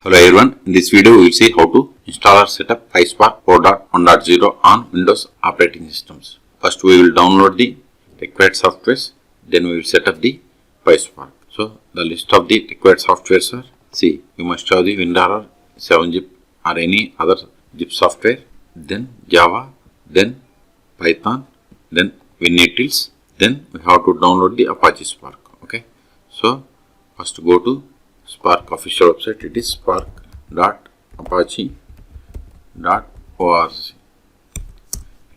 Hello everyone, in this video we will see how to install or set up PySpark 4.1.0 on Windows operating systems. First we will download the required softwares, then we will set up the PySpark. So the list of the required softwares are, see, you must have the WinRAR, 7-zip or any other zip software, then Java, then Python, then WinUtils, then we have to download the Apache Spark. Okay, so first go to Spark official website. It is spark.apache.org.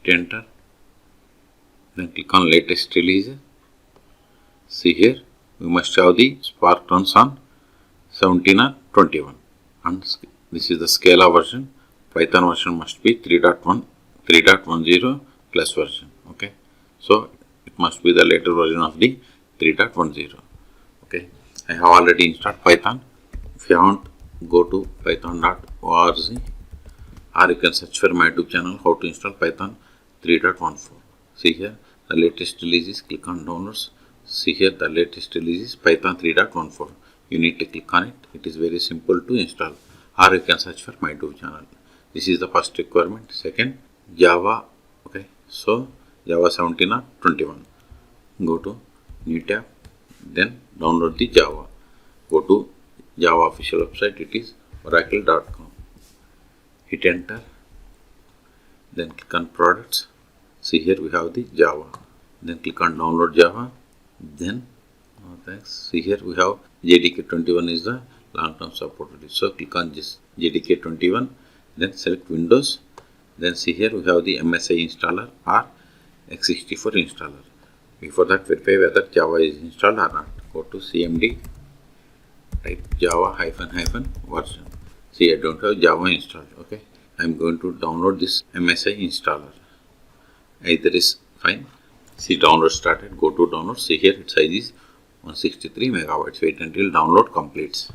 Hit enter, then click on latest release. See here, we must have the Spark runs on 17 or 21, and this is the Scala version. Python version must be 3.10 plus version. Okay, so it must be the later version of the 3.10. Okay, I have already installed Python. If you haven't, go to python.org, or you can search for my YouTube channel how to install Python 3.14. See here the latest releases, click on downloads. See here the latest release is Python 3.14. You need to click on it. It is very simple to install, or you can search for my YouTube channel. This is the first requirement. Second, Java. Okay, so Java 17 or 21. Go to new tab, then download the Java. Go to Java official website. It is oracle.com. Hit enter, then click on products. See here we have the Java, then click on download Java. Then see here we have JDK 21 is the long term supported, so click on this JDK 21, then select Windows. Then see here we have the MSI installer or x64 installer. Before that, verify whether Java is installed or not. Go to CMD, type Java version. See, I don't have Java installed. Okay, I am going to download this MSI installer. Either is fine. See, download started. Go to download. See here, its size is 163 megabytes. Wait until download completes.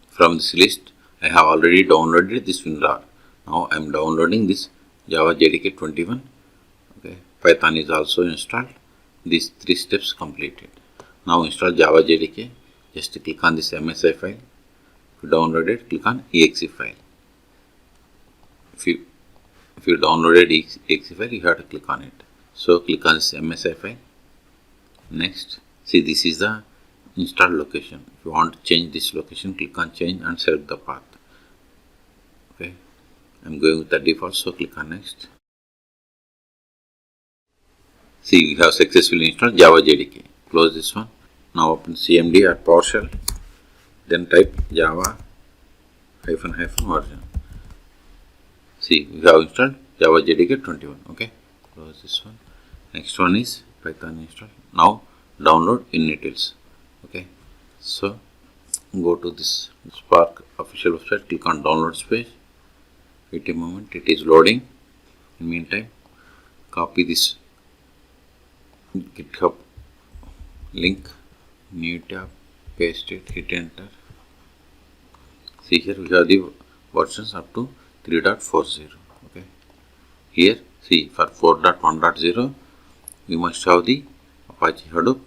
From this list, I have already downloaded this WinRAR. Now I am downloading this Java JDK 21. Okay, Python is also installed. These 3 steps completed. Now install Java JDK. Just click on this MSI file. If you download it, click on exe file. If you downloaded exe file, you have to click on it. So click on this MSI file. Next, see, this is the installed location. If you want to change this location, click on change and select the path. Okay, I am going with the default, so click on next. See, we have successfully installed Java JDK. Close this one. Now open CMD or PowerShell. Then type Java version. See, we have installed Java JDK 21. Okay, close this one. Next one is Python install. Now download WinUtils. Okay, so go to this Spark official website. Click on downloads page. Wait a moment, it is loading. In meantime, copy this GitHub link, new tab, paste it, hit enter. See here we have the versions up to 3.40. Okay, here see, for 4.1.0 we must have the Apache Hadoop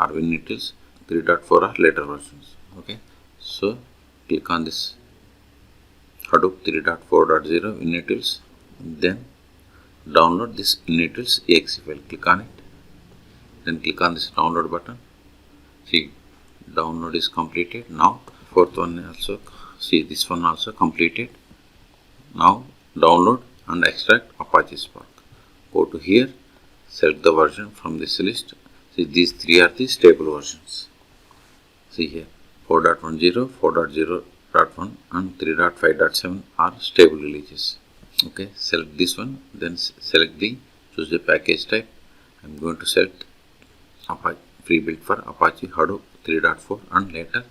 or WinUtils 3.4 or later versions. Okay, so click on this Hadoop 3.4.0 WinUtils, then download this WinUtils exe file. Click on it, then click on this download button. See, download is completed. Now fourth one also, see, this one also completed. Now download and extract Apache Spark. Go to here, select the version from this list. See, these 3 are the stable versions. See here, 4.10, 4.0.1 and 3.5.7 are stable releases. Okay, select this one, then select choose the package type. I am going to select Apache pre-built for Apache Hadoop 3.4 and later.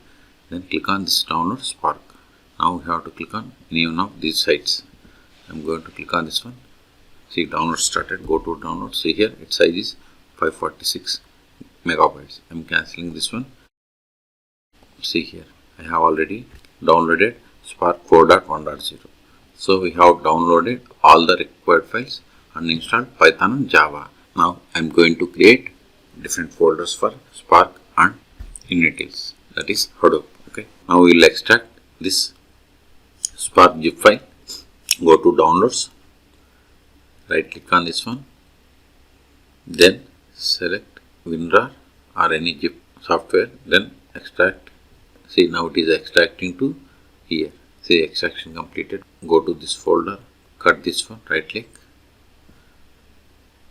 Then click on this download Spark. Now we have to click on any one of these sites. I am going to click on this one. See, download started. Go to download. See here, its size is 546 megabytes. I am cancelling this one. See here, I have already downloaded Spark 4.1.0. So we have downloaded all the required files and installed Python and Java. Now I am going to create different folders for Spark and WinUtils, that is Hadoop. Okay, now we will extract this Spark zip file. Go to downloads, right click on this one, then select WinRAR or any zip software, then extract. See, now it is extracting to here. See, extraction completed. Go to this folder, cut this one, right click,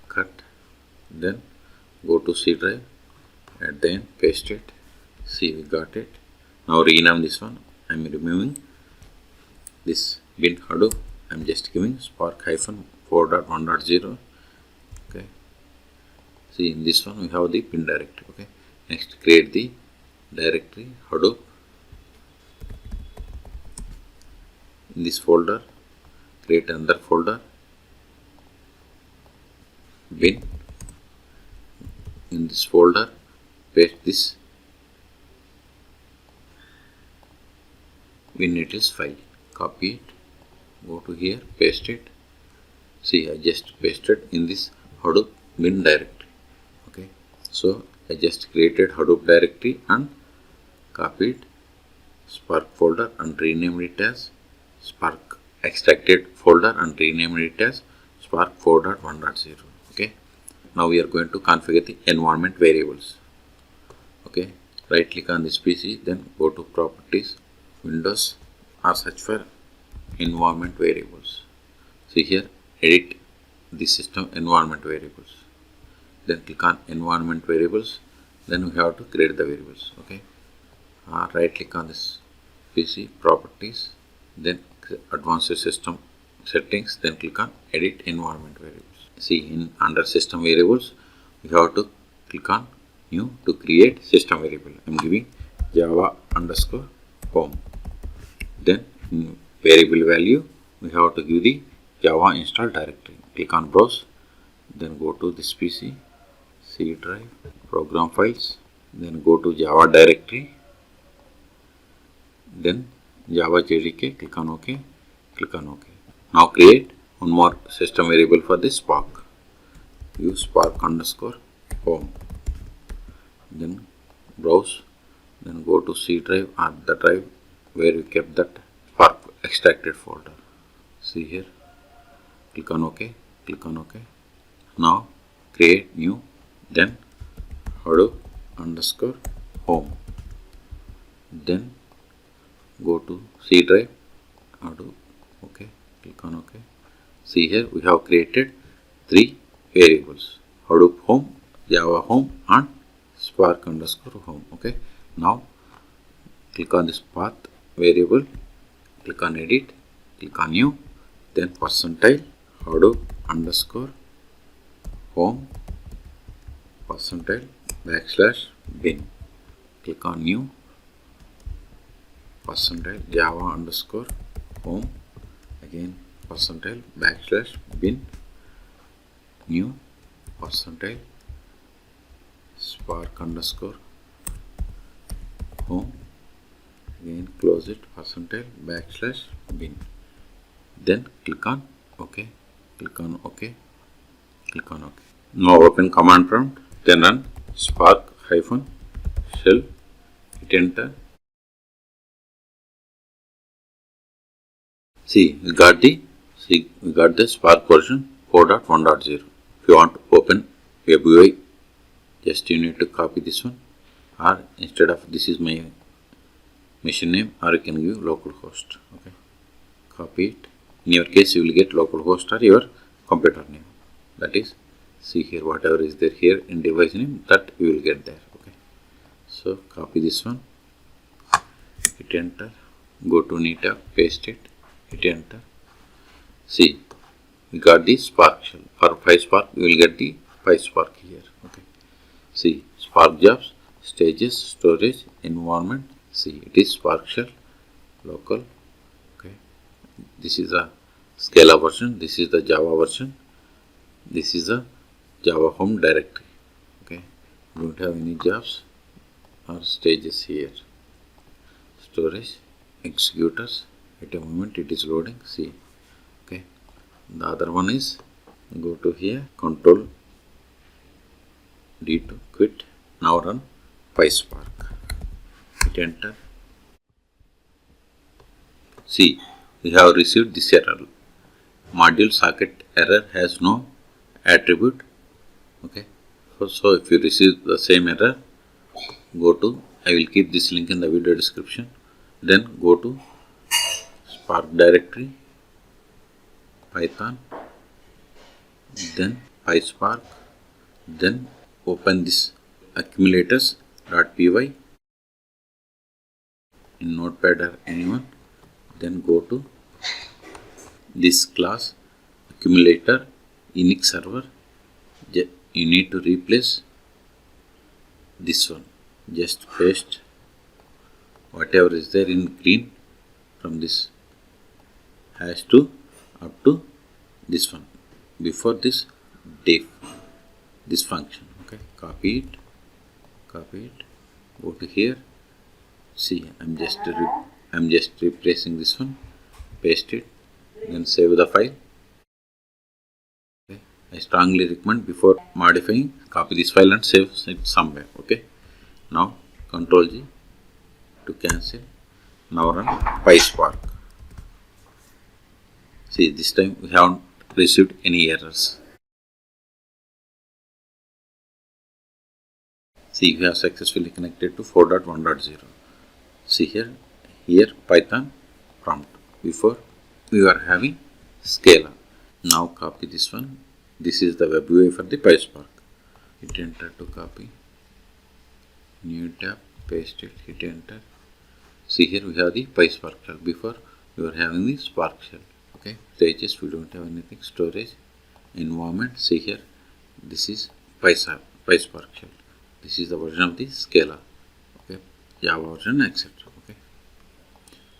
cut, then go to C drive, at the end paste it. See, we got it. Now rename this one. I am removing this bin Hadoop. I am just giving Spark -4.1.0. Okay. See, in this one we have the bin directory. Okay. Next, create the directory Hadoop. In this folder, create another folder, bin. In this folder, paste this WinUtils file. Copy it. Go to here, paste it. See, I just pasted in this Hadoop bin directory. Okay. So I just created Hadoop directory and copied Spark folder and renamed it as Spark extracted folder and renamed it as Spark 4.1.0. Okay. Now we are going to configure the environment variables. Okay. Right click on this PC, then go to properties, Windows, or search for environment variables. See here, edit the system environment variables. Then click on environment variables. Then we have to create the variables. Okay. Right click on this PC, properties, then advanced system settings, then click on edit environment variables. See, in under system variables we have to click on new to create system variable. I am giving Java underscore home. Then in variable value we have to give the Java install directory. Click on browse, then go to this PC, C drive, program files, then go to Java directory, then Java JDK, click on OK, click on OK. Now create one more system variable for this Spark. Use Spark underscore home. Then browse, then go to C drive or the drive where we kept that Spark extracted folder. See here, click on OK, click on OK. Now create new, then Hadoop underscore home. Then go to C drive, Hadoop, OK, click on OK. See here we have created 3 variables: Hadoop home, Java home, and Spark underscore home. Okay. Now click on this path variable, click on edit, click on new, then percentile Hadoop underscore home percentile \bin. Click on new, percentile Java underscore home, again percentile \bin, new, percentile Spark underscore home, again close it, percentile \bin. Then click on OK, click on OK, click on OK. Now open command prompt, then run Spark -shell, hit enter. See, we got the Spark version 4.1.0. If you want to open web UI, just you need to copy this one, or instead of this is my machine name, or you can give localhost. Okay, copy it. In your case, you will get localhost or your computer name. That is, see here, whatever is there here in device name, that you will get there. Okay, so copy this one, hit enter, go to Nita, paste it, hit enter. See, we got the Spark shell. For PySpark, you will get the PySpark here. Okay. See, Spark jobs, stages, storage, environment. See, it is Spark shell, local. Okay. This is a Scala version. This is the Java version. This is a Java home directory. Okay. Don't have any jobs or stages here. Storage, executors. At a moment it is loading. See. Okay. The other one is, go to here, Control D to quit. Now run PySpark. Hit enter. See, we have received this error. Module socket error has no attribute. Okay. So if you receive the same error, go to, I will keep this link in the video description. Then go to Spark directory, Python, then PySpark, then open this accumulators.py in Notepad or anyone. Then go to this class accumulator Unix server. You need to replace this one. Just paste whatever is there in green from this hash to up to this one. Before this def, this function. Okay, copy it, go to here. See, I'm just replacing this one. Paste it, then save the file. Okay. I strongly recommend before modifying, copy this file and save it somewhere. Okay. Now Ctrl G to cancel. Now run PySpark. See, this time we haven't received any errors. See, we have successfully connected to 4.1.0. See here Python prompt. Before we were having Scala. Now copy this one. This is the web UI for the PySpark. Hit enter to copy. New tab, paste it, hit enter. See here we have the PySpark shell. Before we were having the Spark shell. Okay, stages we don't have anything. Storage, environment. See here, this is PySpark shell. This is the version of the Scala. Okay, Java version, etc. Okay.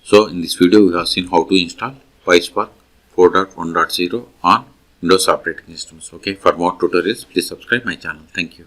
So in this video we have seen how to install PySpark 4.1.0 on Windows operating systems. Okay, for more tutorials please subscribe my channel. Thank you.